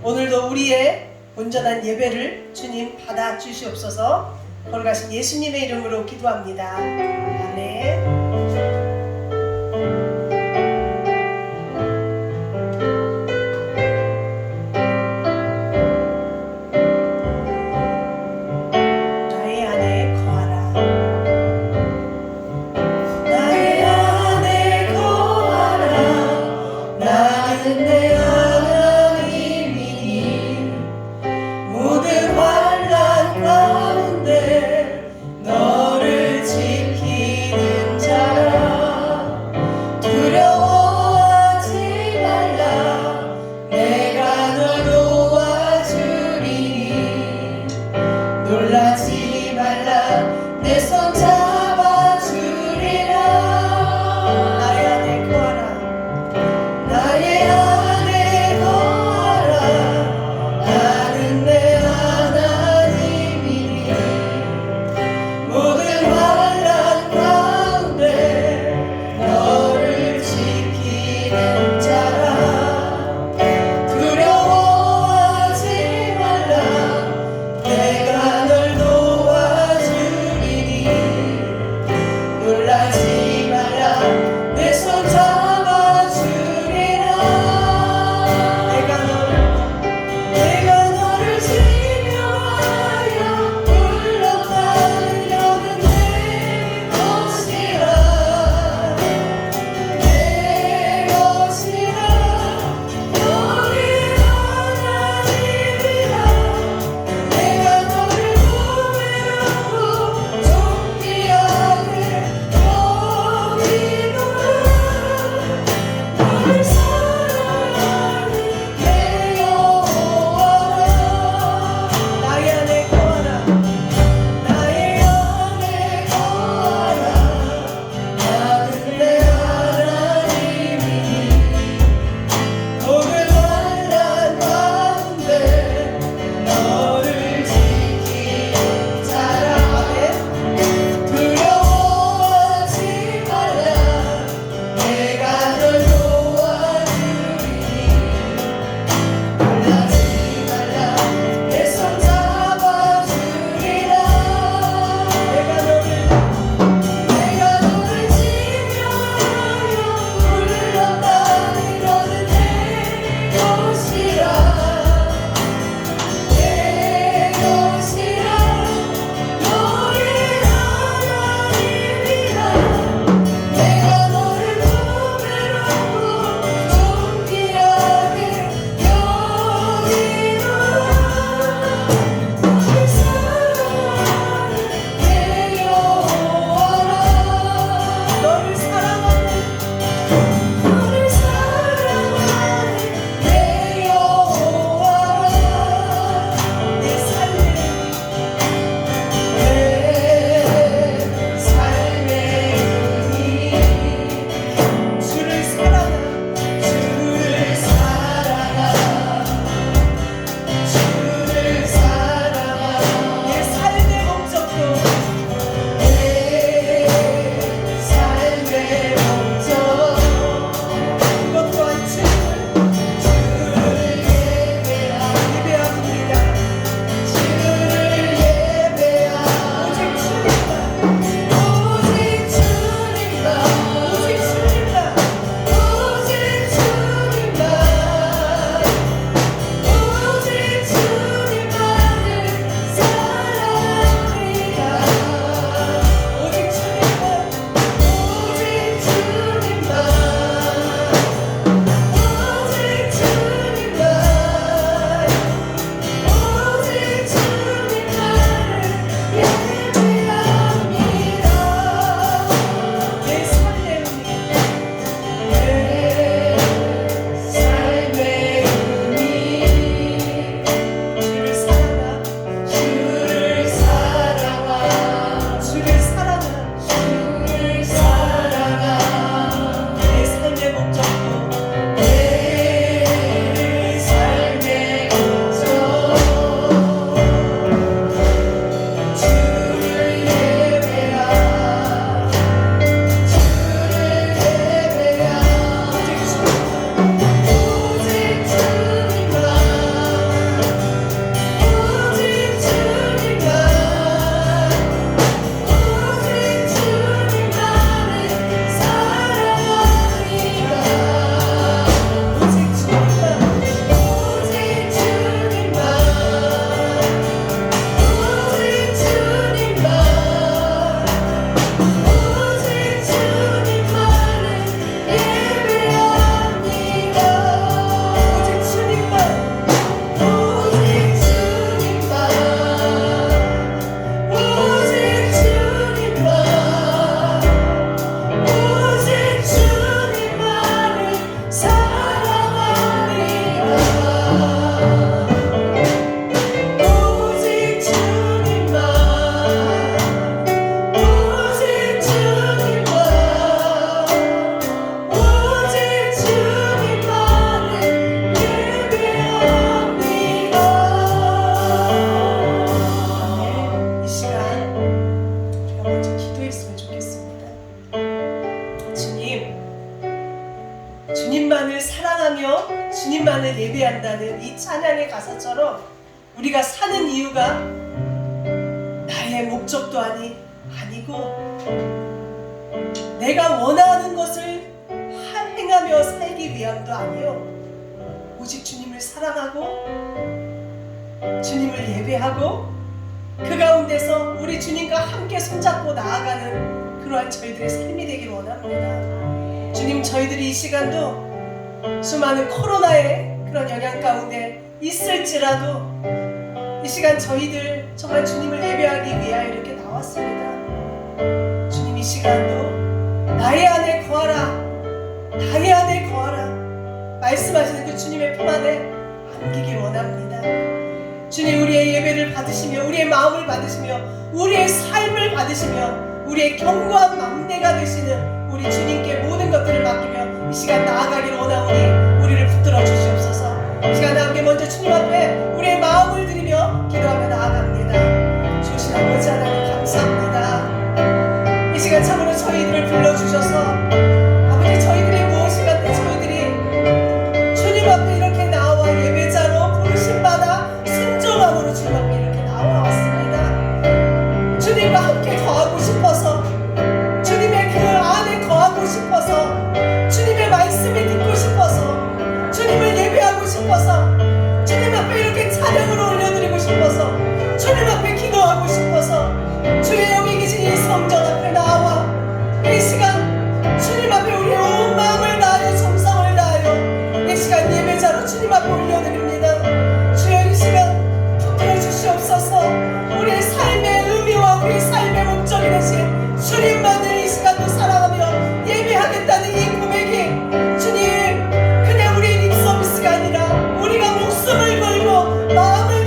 오늘도 우리의 온전한 예배를 주님 받아 주시옵소서. 걸어가신 예수님의 이름으로 기도합니다. 아멘. 너를 지키는 주님만을 예배한다는 이 찬양의 가사처럼 우리가 사는 이유가 나의 목적도 아니고 내가 원하는 것을 행하며 살기 위함도 아니요, 오직 주님을 사랑하고 주님을 예배하고 그 가운데서 우리 주님과 함께 손잡고 나아가는 그러한 저희들의 삶이 되길 원합니다. 주님, 저희들이 이 시간도 수많은 코로나의 그런 영향 가운데 있을지라도 이 시간 저희들 정말 주님을 예배하기 위하여 이렇게 나왔습니다. 주님, 이 시간도 나의 안에 거하라, 나의 안에 거하라 말씀하시는 그 주님의 품 안에 안기길 원합니다. 주님, 우리의 예배를 받으시며 우리의 마음을 받으시며 우리의 삶을 받으시며 우리의 견고한 막내가 되시는 우리 주님께 모든 것들을 맡기며 이 시간 나아가기를 원하오니 우리를 붙들어 주시옵소서. 이 시간 함께 먼저 주님 앞에 우리의 마음을 드리며 기도하며 나아갑니다. 주신 아버지 하나님 감사합니다. 이 시간 참으로 저희들을 불러주셔서 아버지, 저희들이 무엇인가 때 저희들이 주님 앞에 이렇게 나와 예배자로 부르심받아 순종함으로 주님 앞에 이렇게 나와왔습니다. 주님과 함께 거하고 싶어서, 주님의 그 안에 거하고 싶어서, 주님의 말씀을 듣고 싶어서, 주님을 예배하고 싶어서, 주님 앞에 이렇게 찬양으로 올려드리고 싶어서, 주님 앞에 기도하고 싶어서 주의 여기 계신 이 성전 앞에 나와 이 시간 주님 앞에 우리의 온 마음을 다하여 정성을 다하여 이 시간 예배자로 주님 앞에 올려드립니다. 주여, 이 시간 붙들어 주시옵소서. 우리의 삶의 의미와 우리의 삶의 목적이 되신 주님만을 이 시간도 사랑하며 예배하겠다는 이 고백이 주님, 그냥 우리의 립서비스가 아니라 우리가 목숨을 걸고 마음을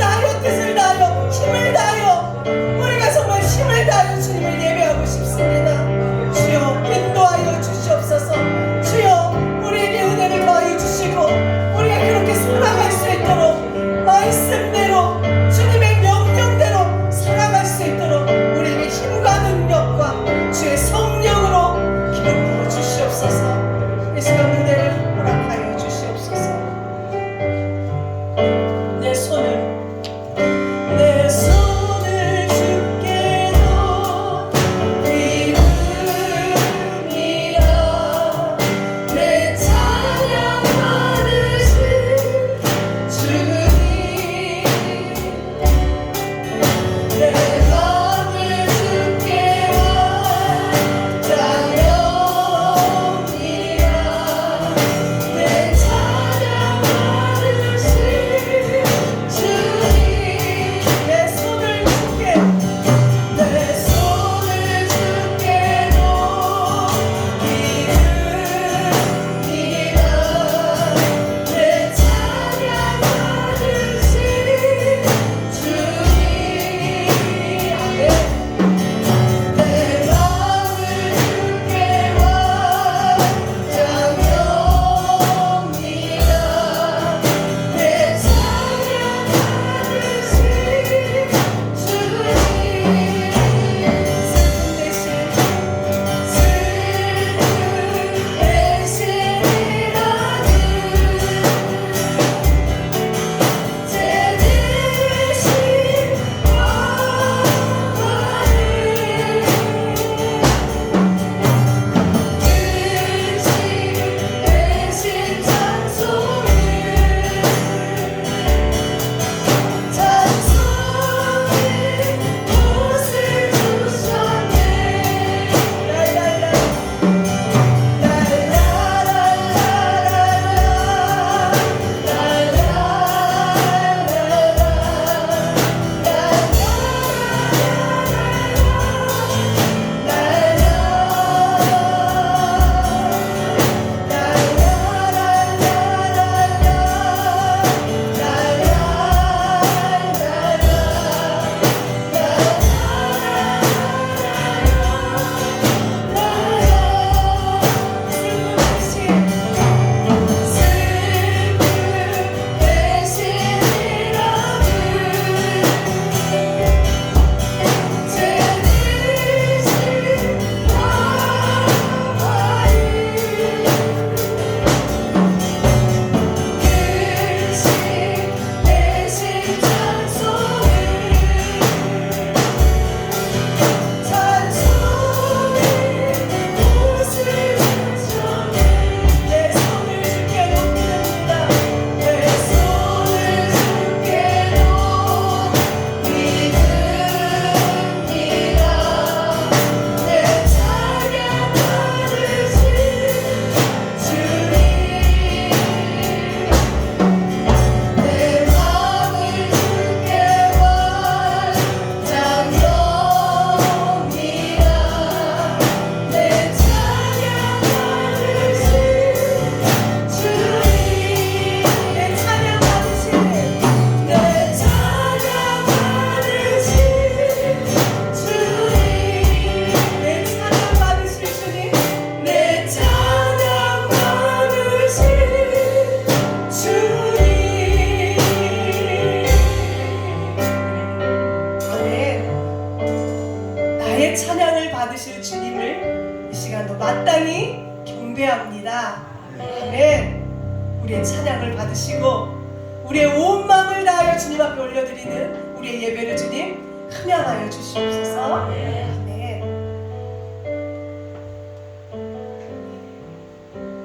받으시고 우리의 온 마음을 다하여 주님 앞에 올려드리는 우리의 예배를 주님 흠양하여 주시옵소서. 아멘.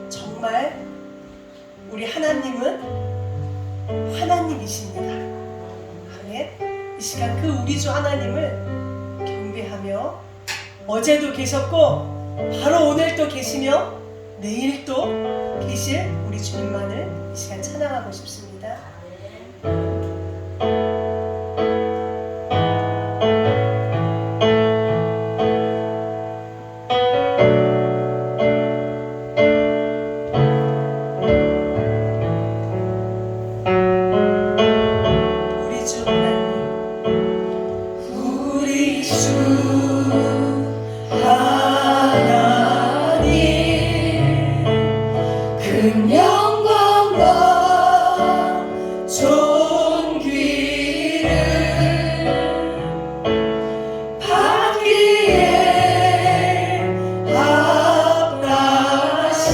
정말 우리 하나님은 하나님이십니다. 아멘. 이 시간 그 우리 주 하나님을 경배하며 어제도 계셨고 바로 오늘 또 계시며 내일 또 계실 우리 주님만을 이 시간 찬양하고 싶습니다. 우리 주 하나님, 우리 주 하나님, 큰 영광과 존귀를 받기에 합당하신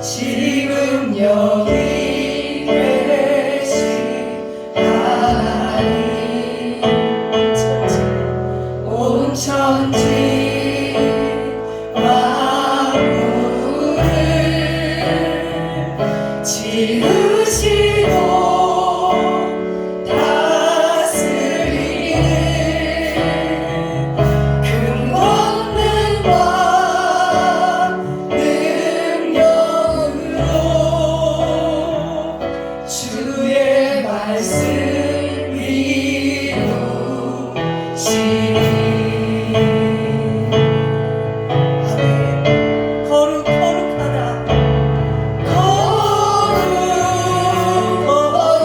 지금 여기 계신 하나님, 온 천지 만물을 지으시고 다스리는 큰 권능과 능력으로 주의 말씀 이루시니. 아멘. 거룩하다. 거룩하다.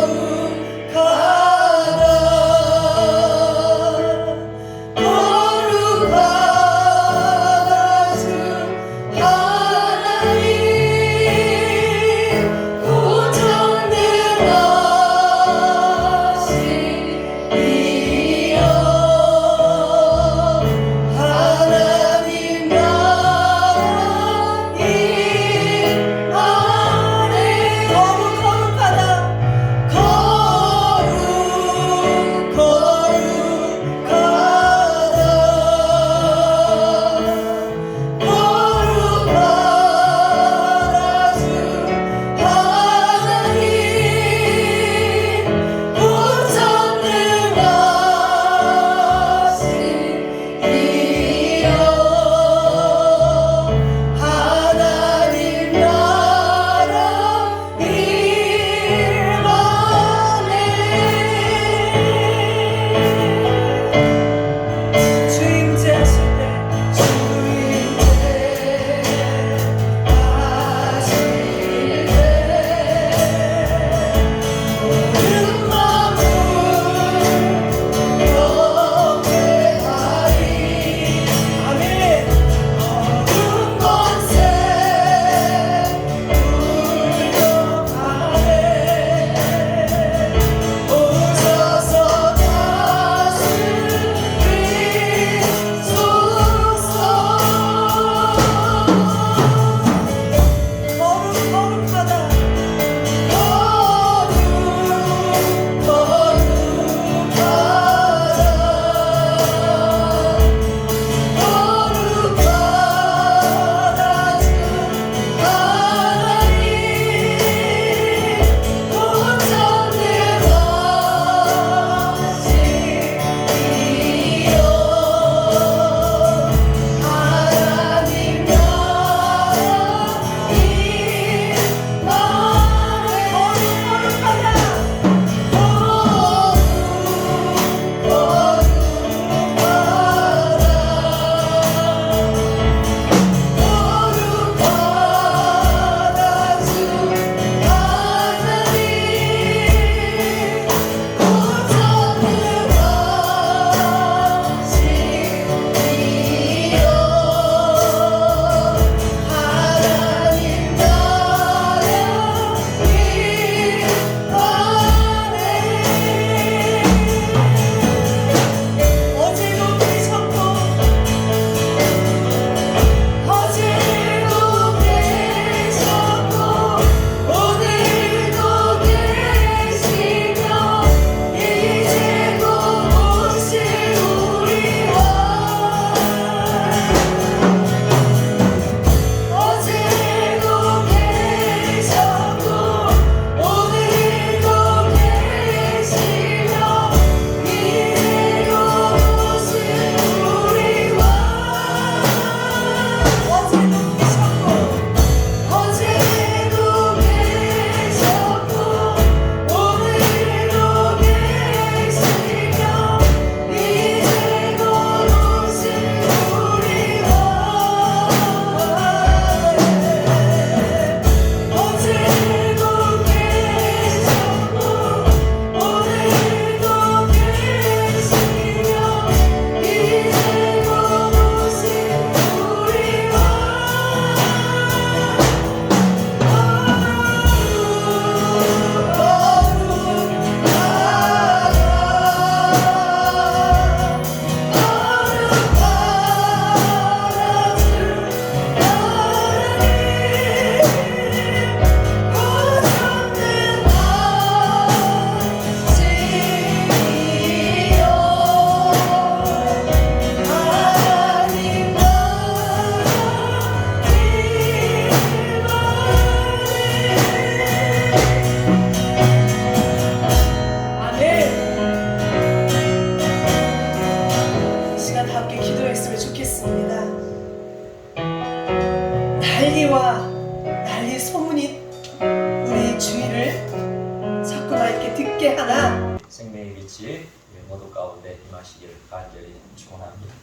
있게 하나 생명의 빛이 모두 가운데 임하시기를 간절히 축원합니다.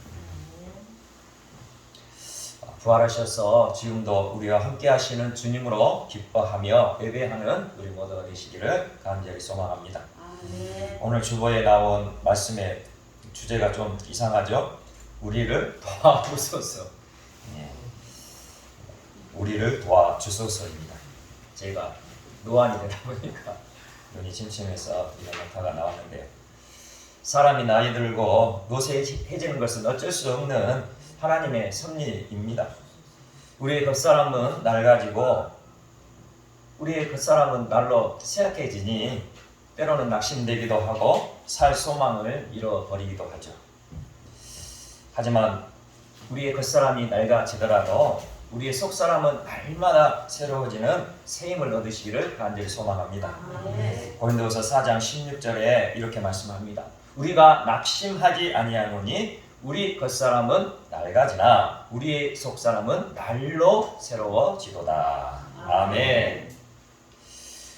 부활하셔서 지금도 우리와 함께 하시는 주님으로 기뻐하며 예배하는 우리 모두가 되시기를 간절히 소망합니다. 오늘 주보에 나온 말씀의 주제가 좀 이상하죠? 우리를 도와주소서. 우리를 도와주소서입니다. 제가 노안이 되다 보니까 눈이 침침해서 이런 오타가 나왔는데요. 사람이 나이 들고 노쇠해지는 것은 어쩔 수 없는 하나님의 섭리입니다. 우리의 겉사람은 낡아지고 우리의 겉사람은 날로 쇠약해지니 때로는 낙심되기도 하고 살 소망을 잃어버리기도 하죠. 하지만 우리의 겉사람이 낡아지더라도 우리의 속사람은 날마다 새로워지는 새 힘을 얻으시기를 간절히 소망합니다. 고린도후서 4장 16절에 이렇게 말씀합니다. 우리가 낙심하지 아니하노니 우리 겉사람은 낡아지나 우리의 속사람은 날로 새로워지도다. 아멘.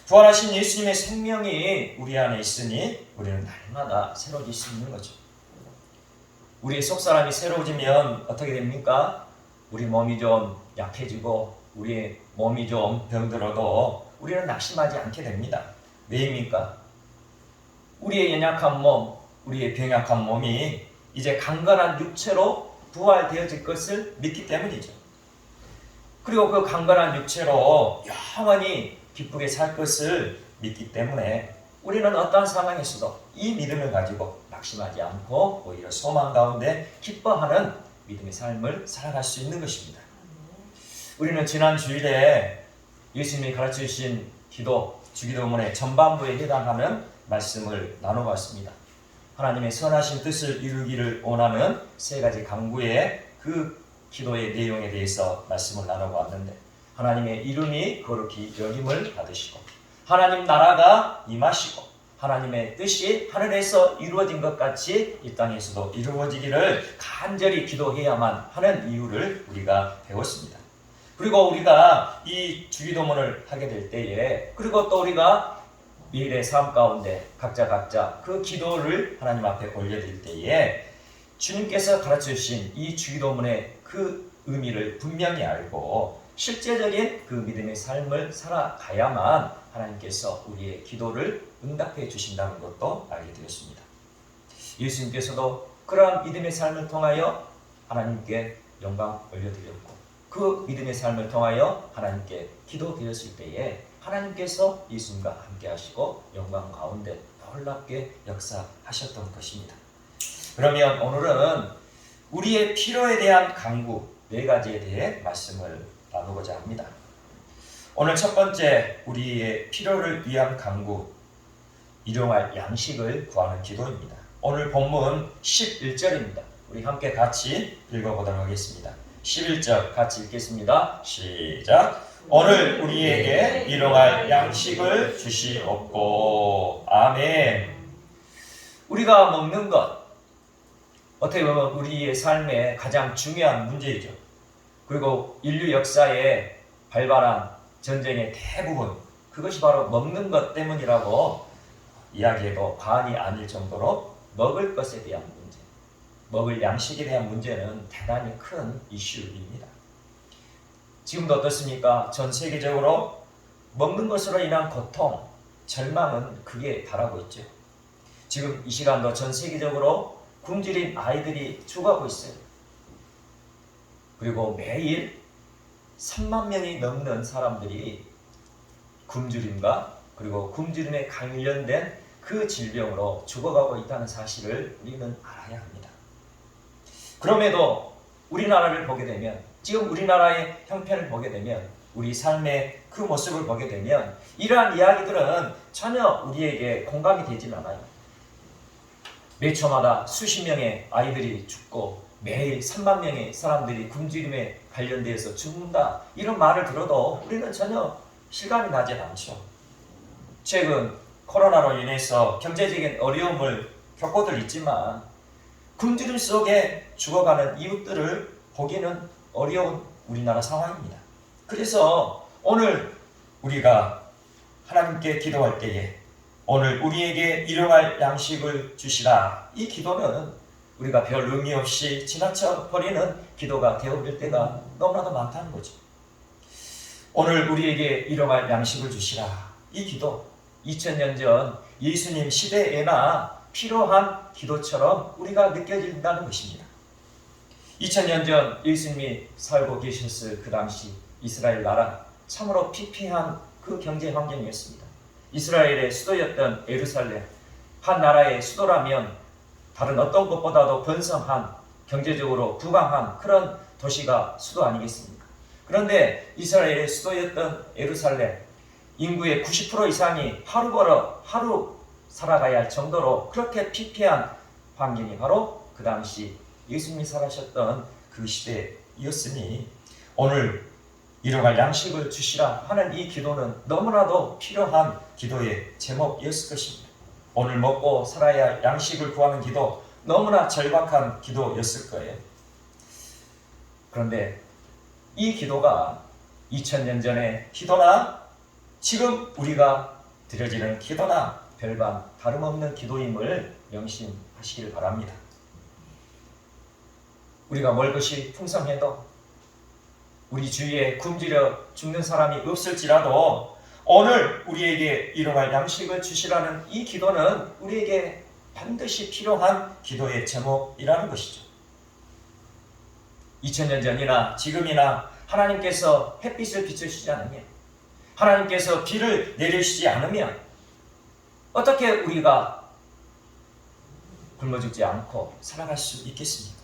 부활하신 예수님의 생명이 우리 안에 있으니 우리는 날마다 새로워질 수 있는 거죠. 우리의 속사람이 새로워지면 어떻게 됩니까? 우리 몸이 좀 약해지고 우리의 몸이 좀 병들어도 우리는 낙심하지 않게 됩니다. 왜입니까? 우리의 연약한 몸, 우리의 병약한 몸이 이제 강건한 육체로 부활되어질 것을 믿기 때문이죠. 그리고 그 강건한 육체로 영원히 기쁘게 살 것을 믿기 때문에 우리는 어떠한 상황에서도 이 믿음을 가지고 낙심하지 않고 오히려 소망 가운데 기뻐하는 믿음의 삶을 살아갈 수 있는 것입니다. 우리는 지난 주일에 예수님이 가르치신 기도, 주기도문의 전반부에 해당하는 말씀을 나눠봤습니다. 하나님의 선하신 뜻을 이루기를 원하는 세 가지 간구의 그 기도의 내용에 대해서 말씀을 나눠봤는데 하나님의 이름이 거룩히 여김을 받으시고 하나님 나라가 임하시고 하나님의 뜻이 하늘에서 이루어진 것 같이 이 땅에서도 이루어지기를 간절히 기도해야만 하는 이유를 우리가 배웠습니다. 그리고 우리가 이 주기도문을 하게 될 때에 그리고 또 우리가 매일의 삶 가운데 각자 그 기도를 하나님 앞에 올려드릴 때에 주님께서 가르쳐주신 이 주기도문의 그 의미를 분명히 알고 실제적인 그 믿음의 삶을 살아가야만 하나님께서 우리의 기도를 응답해 주신다는 것도 알게 되었습니다. 예수님께서도 그러한 믿음의 삶을 통하여 하나님께 영광 올려드렸고 그 믿음의 삶을 통하여 하나님께 기도드렸을 때에 하나님께서 예수님과 함께 하시고 영광 가운데 놀랍게 역사하셨던 것입니다. 그러면 오늘은 우리의 필요에 대한 간구 4가지에 대해 말씀을 나누고자 합니다. 오늘 첫 번째 우리의 필요를 위한 간구 일용할 양식을 구하는 기도입니다. 오늘 본문 11절입니다. 우리 함께 같이 읽어보도록 하겠습니다. 11절 같이 읽겠습니다. 시작. 오늘 우리에게 일용할 양식을 주시옵고. 아멘. 우리가 먹는 것 어떻게 보면 우리의 삶의 가장 중요한 문제이죠. 그리고 인류 역사에 발발한 전쟁의 대부분 그것이 바로 먹는 것 때문이라고 이야기해도 과언이 아닐 정도로 먹을 것에 대한 문제, 먹을 양식에 대한 문제는 대단히 큰 이슈입니다. 지금도 어떻습니까? 전 세계적으로 먹는 것으로 인한 고통, 절망은 극에 달하고 있죠. 지금 이 시간도 전 세계적으로 굶주린 아이들이 죽어가고 있어요. 그리고 매일 3만 명이 넘는 사람들이 굶주림과 그리고 굶주림에 관련된 그 질병으로 죽어가고 있다는 사실을 우리는 알아야 합니다. 그럼에도 우리나라를 보게 되면 지금 우리나라의 형편을 보게 되면 우리 삶의 그 모습을 보게 되면 이러한 이야기들은 전혀 우리에게 공감이 되질 않아요. 매 초마다 수십 명의 아이들이 죽고 매일 3만 명의 사람들이 굶주림에 관련돼서 죽는다 이런 말을 들어도 우리는 전혀 실감이 나지 않죠. 최근 코로나로 인해서 경제적인 어려움을 겪고들 있지만 굶주림 속에 죽어가는 이웃들을 보기는 어려운 우리나라 상황입니다. 그래서 오늘 우리가 하나님께 기도할 때에 오늘 우리에게 일용할 양식을 주시라. 이 기도는 우리가 별 의미 없이 지나쳐 버리는 기도가 되어버릴 때가 너무나도 많다는 거죠. 오늘 우리에게 일용할 양식을 주시라. 이 기도 2000년 전 예수님 시대에나 필요한 기도처럼 우리가 느껴진다는 것입니다. 2000년 전 예수님이 살고 계셨을 그 당시 이스라엘 나라 참으로 피폐한 그 경제 환경이었습니다. 이스라엘의 수도였던 예루살렘, 한 나라의 수도라면 다른 어떤 것보다도 번성한, 경제적으로 부강한 그런 도시가 수도 아니겠습니까? 그런데 이스라엘의 수도였던 예루살렘, 인구의 90% 이상이 하루 벌어 하루 살아가야 할 정도로 그렇게 피폐한 환경이 바로 그 당시 예수님이 살아셨던 그 시대였으니 오늘 일용할 양식을 주시라 하는 이 기도는 너무나도 필요한 기도의 제목이었을 것입니다. 오늘 먹고 살아야 할 양식을 구하는 기도, 너무나 절박한 기도였을 거예요. 그런데 이 기도가 2000년 전의 기도나 지금 우리가 드려지는 기도나 별반 다름없는 기도임을 명심하시길 바랍니다. 우리가 먹을 것이 풍성해도 우리 주위에 굶주려 죽는 사람이 없을지라도 오늘 우리에게 일용할 양식을 주시라는 이 기도는 우리에게 반드시 필요한 기도의 제목이라는 것이죠. 2000년 전이나 지금이나 하나님께서 햇빛을 비추시지 않으면, 하나님께서 비를 내리시지 않으면 어떻게 우리가 굶어 죽지 않고 살아갈 수 있겠습니까?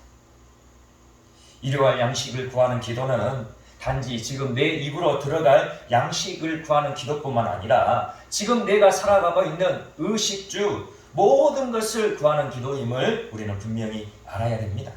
일용할 양식을 구하는 기도는 단지 지금 내 입으로 들어갈 양식을 구하는 기도뿐만 아니라 지금 내가 살아가고 있는 의식주 모든 것을 구하는 기도임을 우리는 분명히 알아야 됩니다.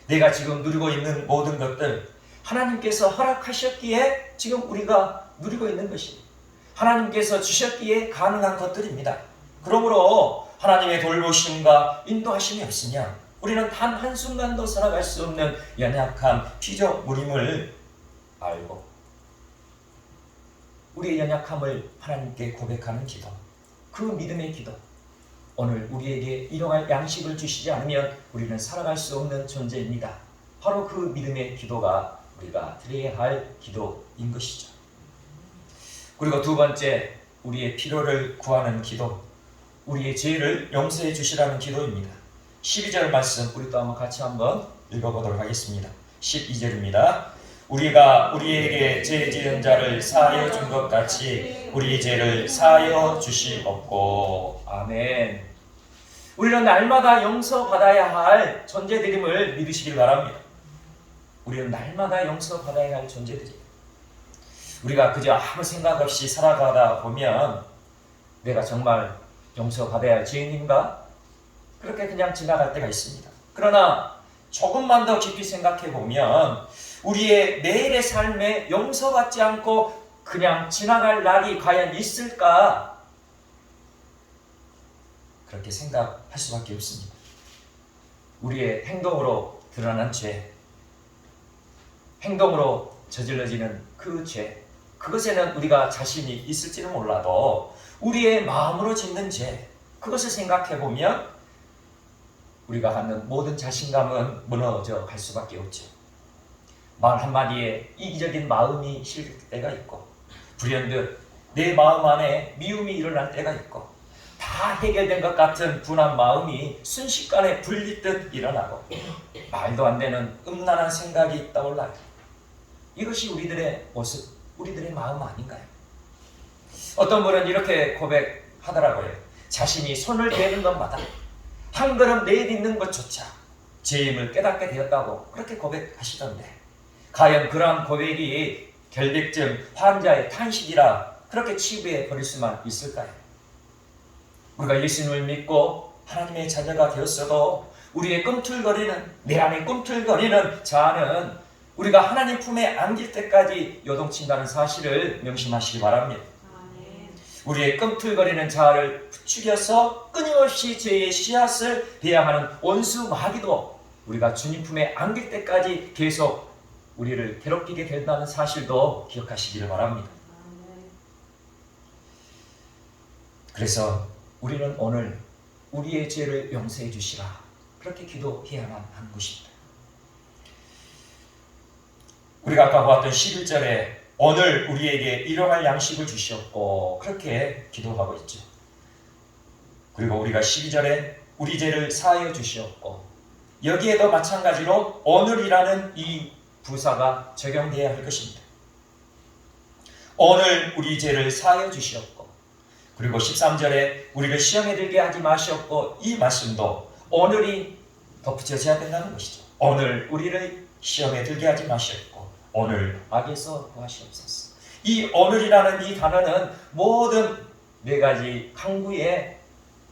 내가 지금 누리고 있는 모든 것들 하나님께서 허락하셨기에 지금 우리가 누리고 있는 것입니다. 하나님께서 주셨기에 가능한 것들입니다. 그러므로 하나님의 돌보심과 인도하심이 없으면 우리는 단 한순간도 살아갈 수 없는 연약한 피조물임을 알고 우리의 연약함을 하나님께 고백하는 기도, 그 믿음의 기도, 오늘 우리에게 일용할 양식을 주시지 않으면 우리는 살아갈 수 없는 존재입니다. 바로 그 믿음의 기도가 우리가 드려야 할 기도인 것이죠. 그리고 두 번째, 우리의 필요를 구하는 기도, 우리의 죄를 용서해 주시라는 기도입니다. 12절 말씀 우리 또 같이 한번 읽어보도록 하겠습니다. 12절입니다. 우리가 우리에게 죄 지은 자를 사하여 준 것 같이 우리 죄를 사하여 주시옵고. 아멘. 우리는 날마다 용서받아야 할 존재들임을 믿으시길 바랍니다. 우리는 날마다 용서받아야 할 존재들이에요. 우리가 그저 아무 생각 없이 살아가다 보면 내가 정말 용서받아야 할 죄인인가? 그렇게 그냥 지나갈 때가 있습니다. 그러나 조금만 더 깊이 생각해 보면 우리의 매일의 삶에 용서받지 않고 그냥 지나갈 날이 과연 있을까? 그렇게 생각할 수밖에 없습니다. 우리의 행동으로 드러난 죄, 행동으로 저질러지는 그 죄, 그것에는 우리가 자신이 있을지는 몰라도 우리의 마음으로 짓는 죄, 그것을 생각해 보면 우리가 갖는 모든 자신감은 무너져 갈 수밖에 없죠. 말 한마디에 이기적인 마음이 실릴 때가 있고, 불현듯 내 마음 안에 미움이 일어날 때가 있고, 다 해결된 것 같은 분한 마음이 순식간에 불리듯 일어나고, 말도 안 되는 음란한 생각이 떠올라요. 이것이 우리들의 모습, 우리들의 마음 아닌가요? 어떤 분은 이렇게 고백하더라고요. 자신이 손을 대는 것마다 한 걸음 내딛는 것조차 죄임을 깨닫게 되었다고 그렇게 고백하시던데, 과연 그러한 고백이 결백증 환자의 탄식이라 그렇게 치부해 버릴 수만 있을까요? 우리가 예수님을 믿고 하나님의 자녀가 되었어도 우리의 꿈틀거리는, 내 안에 꿈틀거리는 자아는 우리가 하나님 품에 안길 때까지 요동친다는 사실을 명심하시기 바랍니다. 우리의 꿈틀거리는 자아를 부추겨서 끊임없이 죄의 씨앗을 배양하는 원수 마귀도 우리가 주님 품에 안길 때까지 계속 우리를 괴롭히게 된다는 사실도 기억하시기를 바랍니다. 그래서 우리는 오늘 우리의 죄를 용서해 주시라, 그렇게 기도해야만 하는 것입니다. 우리가 아까 보았던 11절에 오늘 우리에게 일용할 양식을 주시옵고, 그렇게 기도하고 있죠. 그리고 우리가 12절에 우리 죄를 사하여 주시옵고, 여기에도 마찬가지로 오늘이라는 이 부사가 적용되어야 할 것입니다. 오늘 우리 죄를 사하여 주시옵고, 그리고 13절에 우리를 시험에 들게 하지 마시옵고, 이 말씀도 오늘이 덧붙여져야 된다는 것이죠. 오늘 우리를 시험에 들게 하지 마시옵고, 오늘 악에서 구하시옵소서. 이 오늘이라는 이 단어는 모든 네 가지 항구에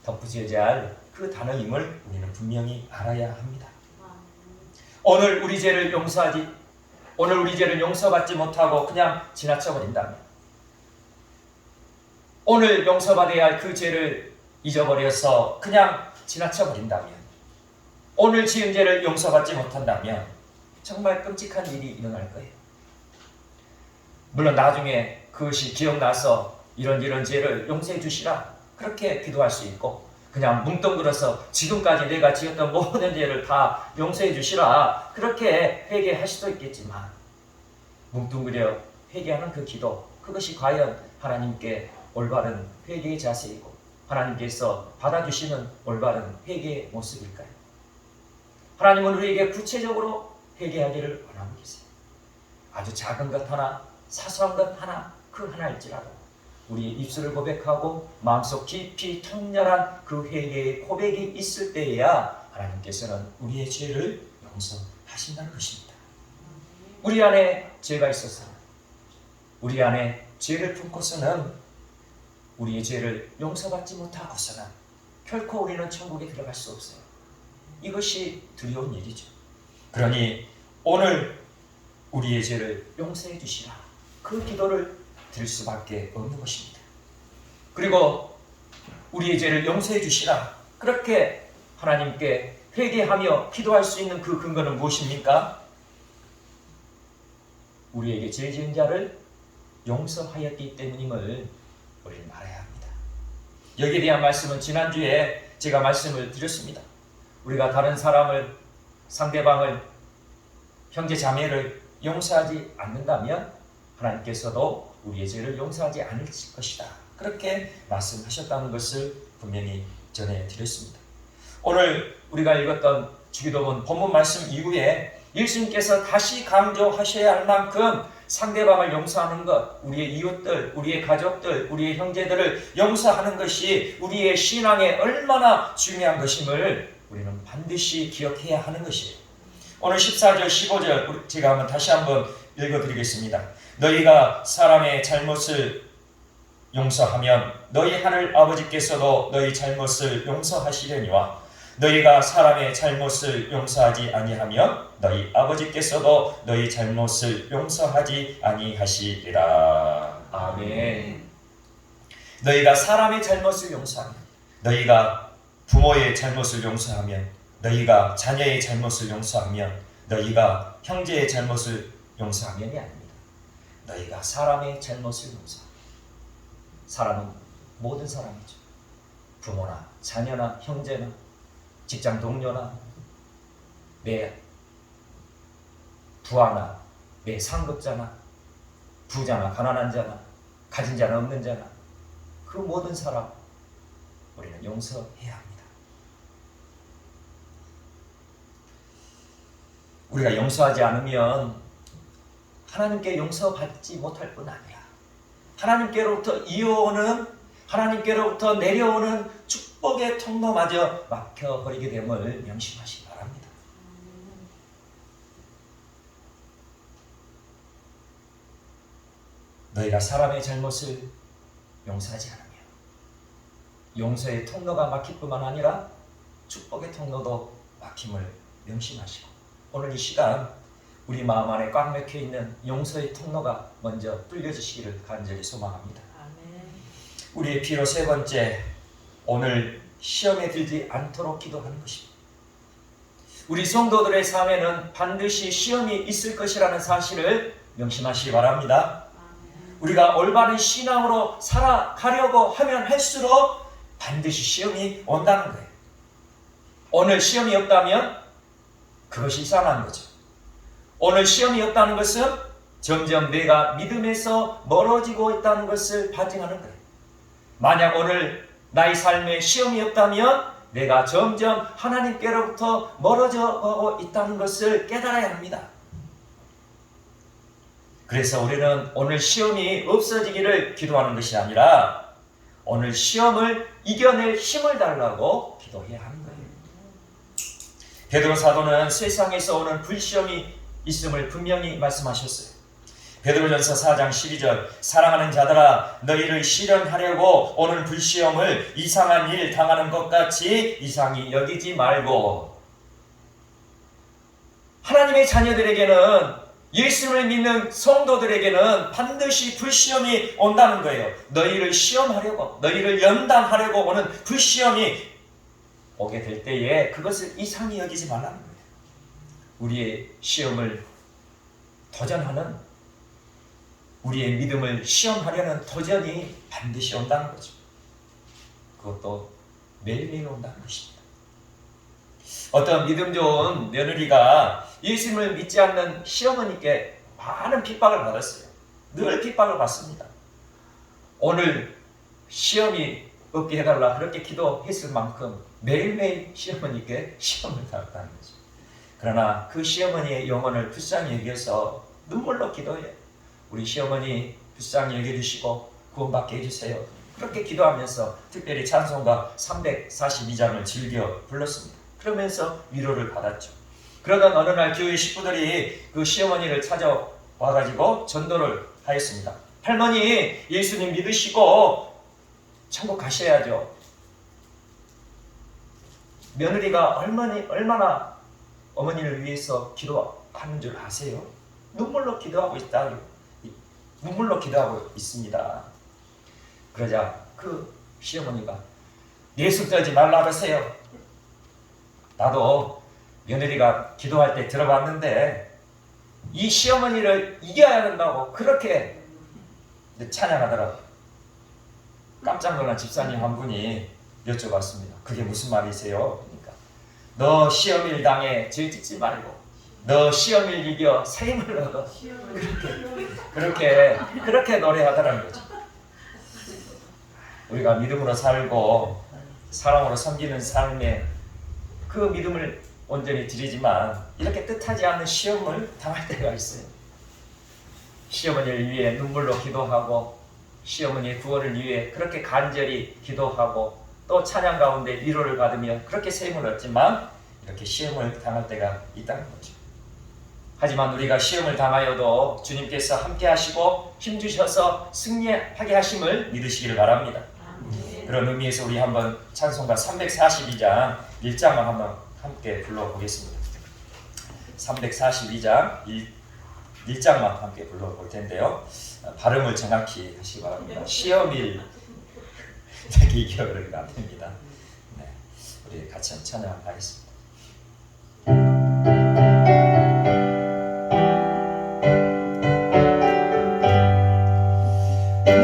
덧붙여져야 할 그 단어임을 우리는 분명히 알아야 합니다. 오늘 우리 죄를 용서받지 못하고 그냥 지나쳐버린다면, 오늘 용서받아야 할 그 죄를 잊어버려서 그냥 지나쳐버린다면, 오늘 지은 죄를 용서받지 못한다면 정말 끔찍한 일이 일어날 거예요. 물론 나중에 그것이 기억나서 이런 죄를 용서해 주시라, 그렇게 기도할 수 있고, 그냥 뭉뚱그려서 지금까지 내가 지었던 모든 죄를 다 용서해 주시라, 그렇게 회개할 수도 있겠지만, 뭉뚱그려 회개하는 그 기도, 그것이 과연 하나님께 올바른 회개의 자세이고 하나님께서 받아주시는 올바른 회개의 모습일까요? 하나님은 우리에게 구체적으로 회개하기를 원하고 계세요. 아주 작은 것 하나, 사소한 것 하나, 그 하나일지라도 우리의 입술을 고백하고 마음속 깊이 통렬한 그 회개의 고백이 있을 때에야 하나님께서는 우리의 죄를 용서하신다는 것입니다. 우리 안에 죄가 있어서, 우리 안에 죄를 품고서는, 우리의 죄를 용서받지 못하고서는 결코 우리는 천국에 들어갈 수 없어요. 이것이 두려운 일이죠. 그러니 오늘 우리의 죄를 용서해 주시라, 그 기도를 드릴 수밖에 없는 것입니다. 그리고 우리의 죄를 용서해 주시라, 그렇게 하나님께 회개하며 기도할 수 있는 그 근거는 무엇입니까? 우리에게 죄 지은 자를 용서하였기 때문임을 우리는 알아야 합니다. 여기에 대한 말씀은 지난주에 제가 말씀을 드렸습니다. 우리가 다른 사람을, 상대방을, 형제 자매를 용서하지 않는다면 하나님께서도 우리의 죄를 용서하지 않을 것이다, 그렇게 말씀하셨다는 것을 분명히 전해드렸습니다. 오늘 우리가 읽었던 주기도문 본문 말씀 이후에 예수님께서 다시 강조하셔야 할 만큼 상대방을 용서하는 것, 우리의 이웃들, 우리의 가족들, 우리의 형제들을 용서하는 것이 우리의 신앙에 얼마나 중요한 것임을 우리는 반드시 기억해야 하는 것이에요. 오늘 14절, 15절 제가 다시 한번 읽어드리겠습니다. 너희가 사람의 잘못을 용서하면 너희 하늘 아버지께서도 너희 잘못을 용서하시려니와 너희가 사람의 잘못을 용서하지 아니하면 너희 아버지께서도 너희 잘못을 용서하지 아니하시리라. 아멘. 너희가 사람의 잘못을 용서하면, 너희가 부모의 잘못을 용서하면, 너희가 자녀의 잘못을 용서하면, 너희가 형제의 잘못을 용서하면이 아닙니다. 너희가 사람의 잘못을 용서하면, 사람은 모든 사람이죠. 부모나 자녀나 형제나 직장 동료나 내 부하나 내 상급자나 부자나 가난한 자나 가진 자나 없는 자나 그 모든 사람 우리는 용서해야 합니다. 우리가 용서하지 않으면 하나님께 용서받지 못할 뿐 아니라 하나님께로부터 하나님께로부터 내려오는 축복의 통로마저 막혀버리게 됨을 명심하시기 바랍니다. 너희가 사람의 잘못을 용서하지 않으면 용서의 통로가 막힐 뿐만 아니라 축복의 통로도 막힘을 명심하시고, 오늘 이 시간 우리 마음 안에 꽉 막혀 있는 용서의 통로가 먼저 뚫려지시기를 간절히 소망합니다. 아멘. 우리의 피로 세 번째, 오늘 시험에 들지 않도록 기도하는 것입니다. 우리 성도들의 삶에는 반드시 시험이 있을 것이라는 사실을 명심하시기 바랍니다. 우리가 올바른 신앙으로 살아가려고 하면 할수록 반드시 시험이 온다는 거예요. 오늘 시험이 없다면 그것이 이상한 거죠. 오늘 시험이 없다는 것은 점점 내가 믿음에서 멀어지고 있다는 것을 반증하는 거예요. 만약 오늘 나의 삶에 시험이 없다면 내가 점점 하나님께로부터 멀어져 가고 있다는 것을 깨달아야 합니다. 그래서 우리는 오늘 시험이 없어지기를 기도하는 것이 아니라 오늘 시험을 이겨낼 힘을 달라고 기도해야 하는 거예요. 베드로 사도는 세상에서 오는 불시험이 있음을 분명히 말씀하셨어요. 베드로전서 4장 12절 사랑하는 자들아 너희를 시련하려고 오는 불시험을 이상한 일 당하는 것 같이 이상히 여기지 말고. 하나님의 자녀들에게는 예수를 믿는 성도들에게는 반드시 불시험이 온다는 거예요. 너희를 시험하려고 너희를 연단하려고 오는 불시험이 오게 될 때에 그것을 이상히 여기지 말라는 거예요. 우리의 시험을 도전하는 우리의 믿음을 시험하려는 도전이 반드시 온다는 거죠. 그것도 매일매일 온다는 것입니다. 어떤 믿음 좋은 며느리가 예수님을 믿지 않는 시어머니께 많은 핍박을 받았어요. 늘 핍박을 받습니다. 오늘 시험이 없게 해달라 그렇게 기도했을 만큼 매일매일 시어머니께 시험을 당했다는 거죠. 그러나 그 시어머니의 영혼을 불쌍히 여겨서 눈물로 기도해요. 우리 시어머니 불쌍히 여겨주시고 구원받게 해주세요. 그렇게 기도하면서 특별히 찬송가 342장을 즐겨 불렀습니다. 그러면서 위로를 받았죠. 그러던 어느 날 교회 식구들이 그 시어머니를 찾아와가지고 전도를 하였습니다. 할머니 예수님 믿으시고 천국 가셔야죠. 며느리가 얼마나 어머니를 위해서 기도하는 줄 아세요? 눈물로 기도하고 있습니다. 그러자 그 시어머니가 예수 떨지 말라 그러세요. 나도 며느리가 기도할 때 들어봤는데 이 시어머니를 이겨야 된다고 그렇게 찬양하더라고요. 깜짝 놀란 집사님 한 분이 여쭤봤습니다. 그게 무슨 말이세요? 그러니까 너 시험일 당해 죄 짓지 말고 너 시험일 이겨 새 힘을 얻어. 그렇게 노래하더라는 거죠. 우리가 믿음으로 살고 사랑으로 섬기는 삶에 그 믿음을 온전히 드리지만 이렇게 뜻하지 않는 시험을 당할 때가 있어요. 시어머니를 위해 눈물로 기도하고 시어머니의 구원을 위해 그렇게 간절히 기도하고 또 찬양 가운데 위로를 받으며 그렇게 새 힘을 얻지만 이렇게 시험을 당할 때가 있다는 거죠. 하지만 우리가 시험을 당하여도 주님께서 함께 하시고 힘주셔서 승리하게 하심을 믿으시기를 바랍니다. 그런 의미에서 우리 한번 찬송가 342장 1장만 한번 함께 불러보겠습니다. 342장 1장만 함께 불러볼 텐데요. 발음을 정확히 하시기 바랍니다. 시험일 되기 겨울을 같습니다. 네, 우리 같이 찬양하겠습니다.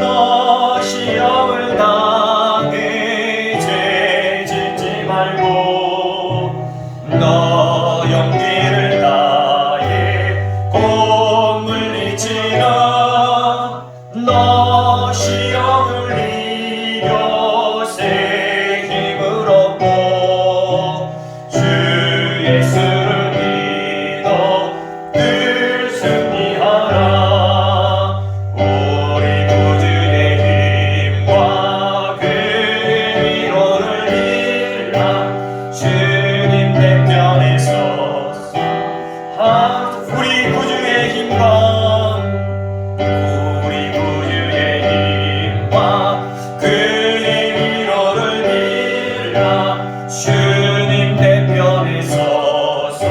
너 시험을 당해 죄 짓지 말고 너 용기를 다해 곧 물리치라. 너 시험을 이겨 새 힘을 얻고 주 예수를 믿어 늘 승리하라. 우리 구주의 힘과 그의 위로를 빌라. 주님 대면에 서서 우리 구주의 힘과 그의 위로를 빌라. 주님 대편에 서서